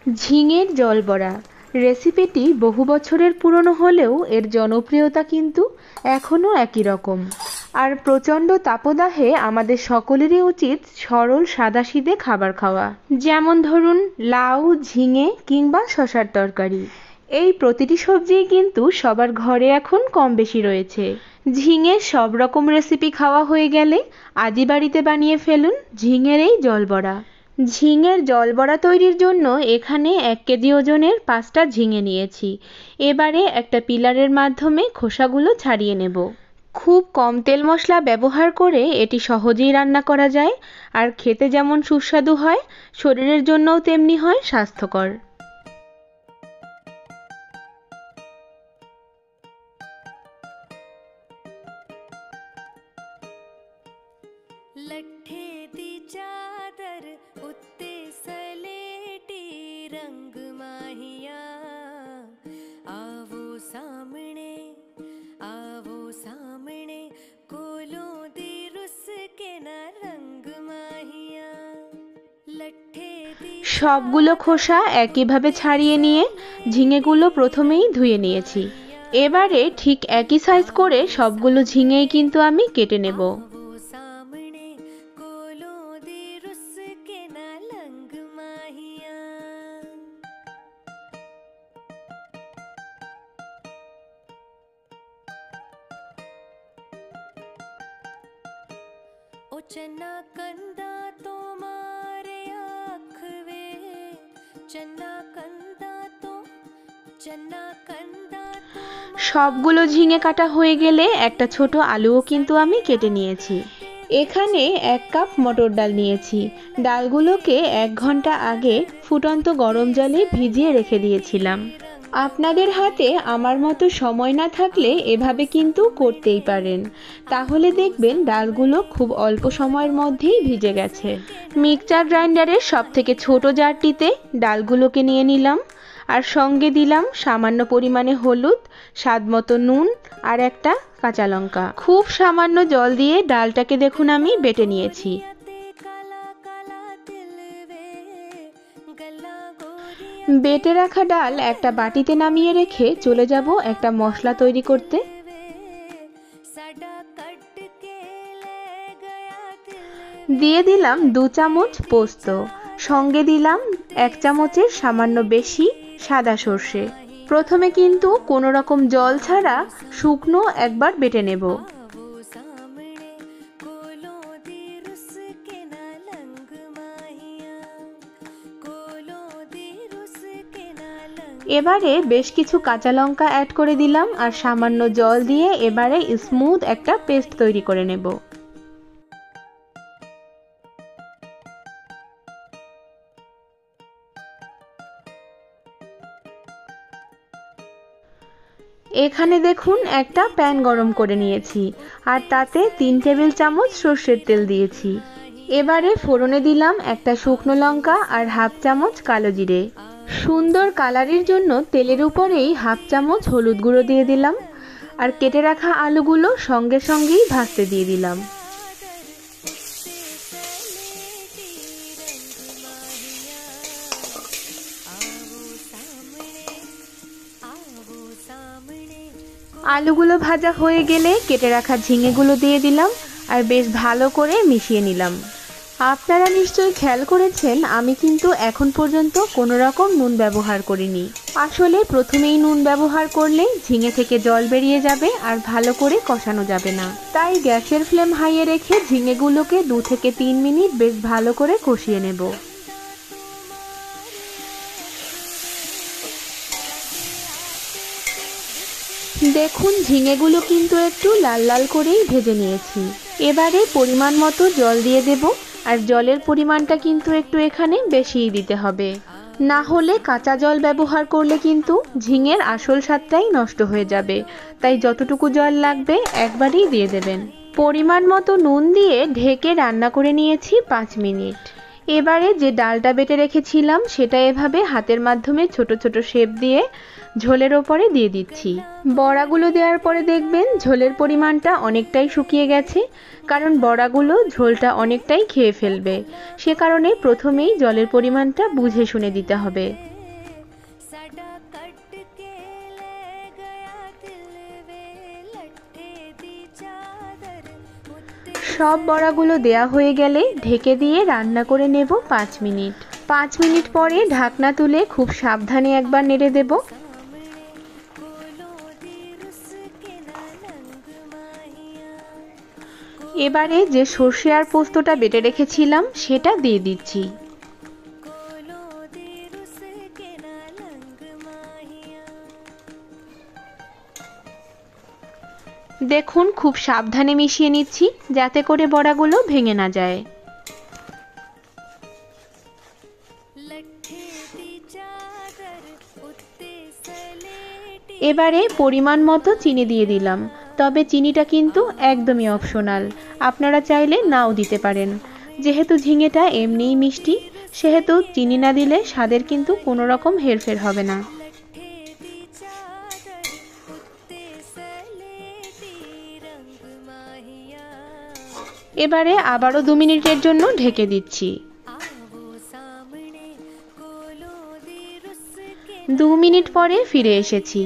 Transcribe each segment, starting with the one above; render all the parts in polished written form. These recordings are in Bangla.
ঝিঙের জল বড়া রেসিপিটি বহু বছরের পুরনো হলেও এর জনপ্রিয়তা কিন্তু এখনও একই রকম। আর প্রচণ্ড তাপদাহে আমাদের সকলেরই উচিত সরল সাদাসিধে খাবার খাওয়া, যেমন ধরুন লাউ, ঝিঙে কিংবা শশার তরকারি। এই প্রতিটি সবজিই কিন্তু সবার ঘরে এখন কম বেশি রয়েছে। ঝিঙের সব রকম রেসিপি খাওয়া হয়ে গেলে আজই বাড়িতে বানিয়ে ফেলুন ঝিঙের এই জল বড়া। ঝিঙের জল বড়া তৈরির জন্য এখানে 1 কেজি ওজনের 5টা ঝিঙে নিয়েছি। এবারে একটা পিলারের মাধ্যমে খোসাগুলো ছাড়িয়ে নেব। খুব কম তেল মশলা ব্যবহার করে এটি সহজেই রান্না করা যায়, আর খেতে যেমন সুস্বাদু হয়, শরীরের জন্যও তেমনি হয় স্বাস্থ্যকর। लट्ठे दी चादर उत्ते सलेटी रंग माहिया आवो सामने कोलों दी रुस के ना रंग माहिया लट्ठे दी সবগুলো খোসা একইভাবে ছাড়িয়ে নিয়ে ঝিঙেগুলো প্রথমেই ধুয়ে নিয়েছি। এবারে ঠিক একই সাইজ করে সবগুলো ঝিঙেই কিন্তু আমি কেটে নেব। चन्ना कंदा तो मारे आखवे चन्ना कंदा तो সবগুলো ঝিঙে কাটা হয়ে গেলে একটা ছোট আলুও কিন্তু আমি কেটে নিয়েছি। এখানে 1 কাপ মটর ডাল নিয়েছি। ডালগুলোকে 1 ঘন্টা আগে ফুটন্ত গরম জলে ভিজিয়ে রেখে দিয়েছিলাম। আপনাদের হাতে আমার মতো সময় না থাকলে এভাবে কিন্তু করতেই পারেন, তাহলে দেখবেন ডালগুলো খুব অল্প সময়ের মধ্যেই ভিজে গেছে। মিক্সচার গ্রাইন্ডারের সবথেকে ছোট জারটিতে ডালগুলোকে নিয়ে নিলাম, আর সঙ্গে দিলাম সামান্য পরিমাণে হলুদ, স্বাদমতো নুন আর একটা কাঁচা লঙ্কা। খুব সামান্য জল দিয়ে ডালটাকে দেখুন আমি বেটে নিয়েছি। বেটে রাখা ডাল একটা বাটিতে নামিয়ে রেখে চলে যাব একটা মশলা তৈরি করতে। দিয়ে দিলাম 2 চামচ পোস্ত, সঙ্গে দিলাম 1 চামচের সামান্য বেশি সাদা সর্ষে। প্রথমে কিন্তু কোনো রকম জল ছাড়া শুকনো একবার বেটে নেব। এবারে বেশ কিছু কাঁচা লঙ্কা অ্যাড করে দিলাম, আর সামান্য জল দিয়ে এবারে স্মুথ একটা পেস্ট তৈরি করে নেব। এখানে দেখুন একটা প্যান গরম করে নিয়েছি, আর তাতে 3 টেবিল চামচ সর্ষের তেল দিয়েছি। এবারে ফোড়নে দিলাম একটা শুকনো লঙ্কা আর 1/2 চামচ কালো জিরে। সুন্দর কালারের জন্য তেলের উপরেই 1/2 চামচ হলুদ গুঁড়ো দিয়ে দিলাম, আর কেটে রাখা আলুগুলো সঙ্গে সঙ্গেই ভাজতে দিয়ে দিলাম। আলুগুলো ভাজা হয়ে গেলে কেটে রাখা ঝিঙেগুলো দিয়ে দিলাম, আর বেশ ভালো করে মিশিয়ে নিলাম। আপনারা নিশ্চয়ই খেয়াল করেছেন আমি কিন্তু এখন পর্যন্ত কোনো রকম নুন ব্যবহার করিনি। আসলে প্রথমেই নুন ব্যবহার করলে ঝিঙে থেকে জল বেরিয়ে যাবে আর ভালো করে কষানো যাবে না। তাই গ্যাসের ফ্লেম হাইয়ে রেখে ঝিঙেগুলোকে 2 থেকে 3 মিনিট বেশ ভালো করে কষিয়ে নেব। দেখুন ঝিঙেগুলো কিন্তু একটু লাল লাল করেই ভেজে নিয়েছি। এবারে পরিমাণ মতো জল দিয়ে দেব, আর জলের পরিমাণটা কিন্তু একটু এখানে বেশিই দিতে হবে, না হলে কাঁচা জল ব্যবহার করলে কিন্তু ঝিঙের আসল স্বাদটাই নষ্ট হয়ে যাবে। তাই যতটুকু জল লাগবে একবারেই দিয়ে দেবেন। পরিমাণ মতো নুন দিয়ে ঢেকে রান্না করে নিয়েছি 5 মিনিট। এবারে যে ডালটা বেটে রেখেছিলাম সেটা এভাবে হাতের মাধ্যমে ছোট ছোট শেপ দিয়ে ঝোলের ওপরে দিয়ে দিচ্ছি। বড়াগুলো দেওয়ার পরে দেখবেন ঝোলের পরিমাণটা অনেকটাই শুকিয়ে গেছে, কারণ বড়াগুলো ঝোলটা অনেকটাই খেয়ে ফেলবে। সে কারণে প্রথমেই জলের পরিমাণটা বুঝে শুনে দিতে হবে। সব বড়াগুলো দেয়া হয়ে গেলে ঢেকে দিয়ে রান্না করে নেব 5 মিনিট। 5 মিনিট পরে ঢাকনা তুলে খুব সাবধানে একবার নেড়ে দেব। এবারে যে সর্ষে আর পোস্তটা বেটে রেখেছিলাম সেটা দিয়ে দিচ্ছি। দেখুন খুব সাবধানে মিশিয়ে নিচ্ছি যাতে করে বড়াগুলো ভেঙে না যায়। এবারে পরিমাণ মতো চিনি দিয়ে দিলাম, তবে চিনিটা কিন্তু একদমই অপশনাল, আপনারা চাইলে নাও দিতে পারেন। যেহেতু ঝিঙেটা এমনিই মিষ্টি, সেহেতু চিনি না দিলে স্বাদের কিন্তু কোনো রকম হেরফের হবে না। এবারে আবারও 2 মিনিটের জন্য ঢেকে দিচ্ছি। 2 মিনিট পরে ফিরে এসেছি।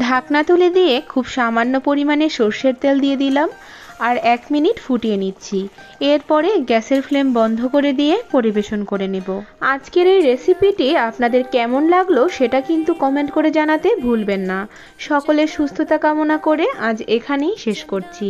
ঢাকনা তুলে দিয়ে খুব সামান্য পরিমাণে সর্ষের তেল দিয়ে দিলাম আর 1 মিনিট ফুটিয়ে নিচ্ছি। এরপরে গ্যাসের ফ্লেম বন্ধ করে দিয়ে পরিবেশন করে নেব। আজকের এই রেসিপিটি আপনাদের কেমন লাগলো সেটা কিন্তু কমেন্ট করে জানাতে ভুলবেন না। সকলের সুস্থতা কামনা করে আজ এখানেই শেষ করছি।